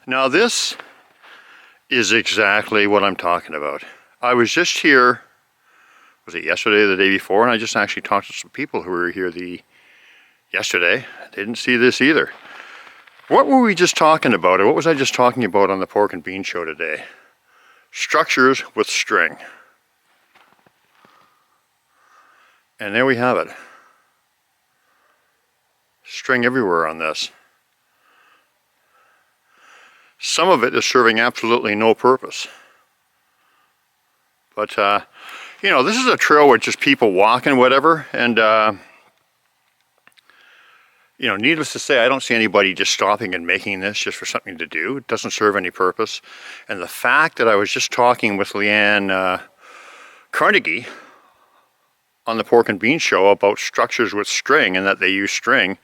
Now this is exactly what I'm talking about. I was just here, was it yesterday or the day before, and I just actually talked to some people who were here yesterday. They didn't see this either. What were we just talking about, or what was I just talking about on the Pork and Bean show today? Structures with string. And there we have it. String everywhere on this. Some of it is serving absolutely no purpose. But, you know, this is a trail with just people walking, whatever, and, you know, needless to say, I don't see anybody just stopping and making this just for something to do. It doesn't serve any purpose. And the fact that I was just talking with Leanne Carnegie on the Pork and Bean show about structures with string and that they use string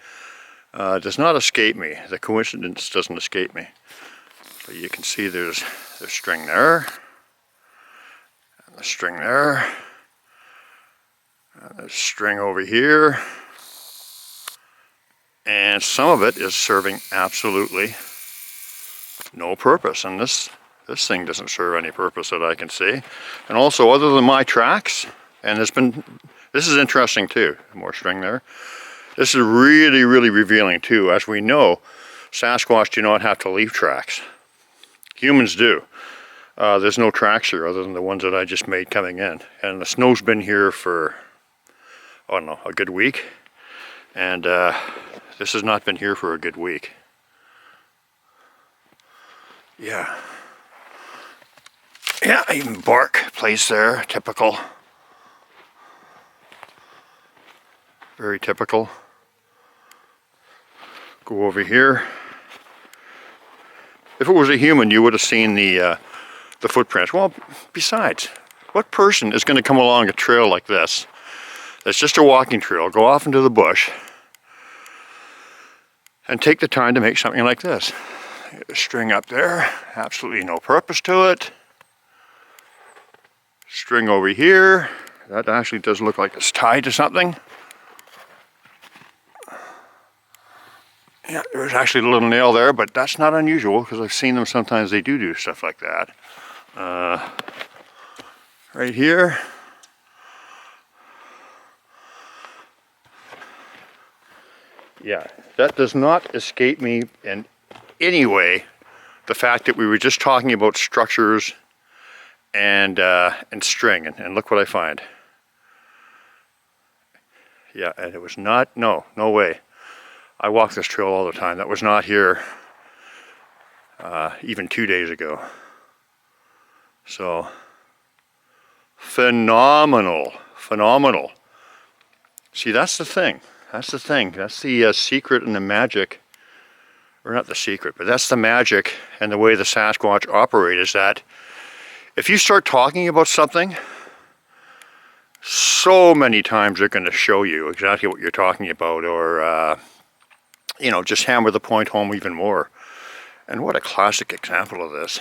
does not escape me. The coincidence doesn't escape me. But you can see there's string there, and the string there, and there's string over here, and some of it is serving absolutely no purpose. And this thing doesn't serve any purpose that I can see. And also, other than my tracks, and this is interesting too. More string there. This is really, really revealing too. As we know, Sasquatch do not have to leave tracks. Humans do. There's no tracks here other than the ones that I just made coming in. And the snow's been here for, I don't know, a good week. And this has not been here for a good week. Yeah. Yeah, even bark plays there, typical. Very typical. Go over here. If it was a human, you would have seen the footprints. Well, besides, what person is going to come along a trail like this, that's just a walking trail, go off into the bush, and take the time to make something like this? A string up there, absolutely no purpose to it. String over here, that actually does look like it's tied to something. Yeah, there's actually a little nail there, but that's not unusual because I've seen them sometimes. They do stuff like that. Right here. Yeah, that does not escape me in any way. The fact that we were just talking about structures and string, and look what I find. Yeah, and it was not, no way. I walk this trail all the time. That was not here even 2 days ago. So, phenomenal. See, that's the thing. That's the secret and the magic, or not the secret, but that's the magic and the way the Sasquatch operate, is that if you start talking about something, so many times they're going to show you exactly what you're talking about, or you know, just hammer the point home even more. And what a classic example of this.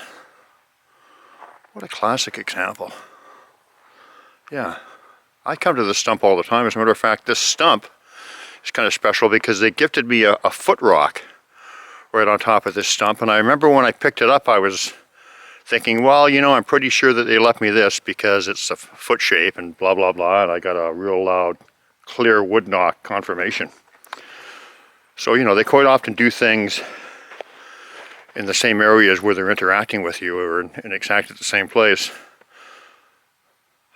What a classic example. Yeah, I come to this stump all the time. As a matter of fact, this stump is kind of special because they gifted me a foot rock right on top of this stump. And I remember when I picked it up, I was thinking, well, you know, I'm pretty sure that they left me this because it's a foot shape and blah, blah, blah. And I got a real loud, clear wood knock confirmation. So, you know, they quite often do things in the same areas where they're interacting with you, or in exactly the same place.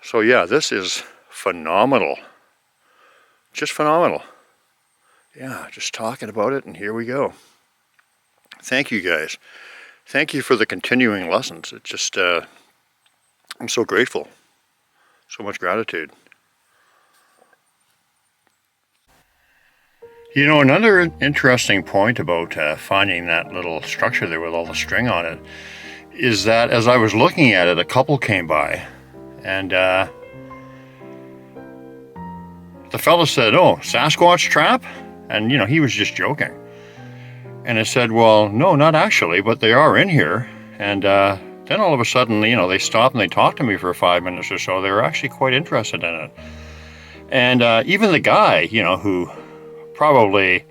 So yeah, this is phenomenal. Just phenomenal. Yeah, just talking about it, and here we go. Thank you guys. Thank you for the continuing lessons. It just, I'm so grateful. So much gratitude. You know, another interesting point about finding that little structure there with all the string on it is that as I was looking at it, a couple came by, and the fellow said, "Oh, Sasquatch trap?" And, you know, he was just joking. And I said, "Well, no, not actually, but they are in here." And then all of a sudden, you know, they stopped and they talked to me for 5 minutes or so. They were actually quite interested in it. And even the guy, you know, who probably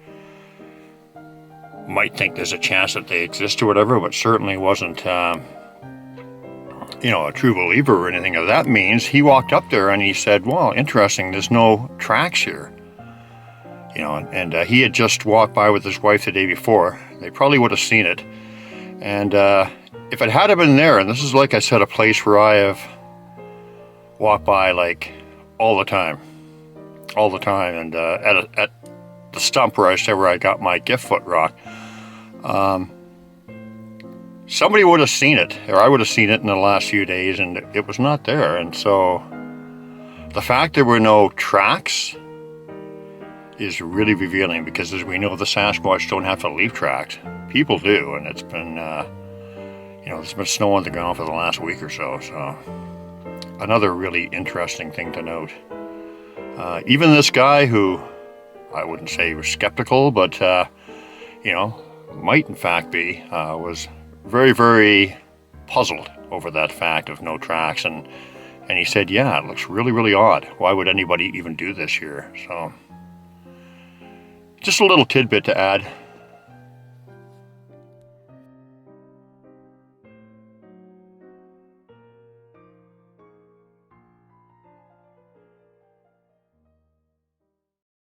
might think there's a chance that they exist or whatever, but certainly wasn't, you know, a true believer or anything of that means. He walked up there and he said, well, interesting, there's no tracks here. You know, and he had just walked by with his wife the day before. They probably would have seen it. And if it had been there, and this is, like I said, a place where I have walked by like all the time, and at the stump where I said where I got my gift foot rock, somebody would have seen it, or I would have seen it in the last few days, and it was not there. And so the fact there were no tracks is really revealing, because as we know, the Sasquatch don't have to leave tracks. People do, and it's been, you know, there's been snow on the ground for the last week or so. So another really interesting thing to note. Even this guy, who I wouldn't say he was skeptical, but you know, might in fact be, was very, very puzzled over that fact of no tracks, and he said, yeah, it looks really, really odd. Why would anybody even do this here? So just a little tidbit to add.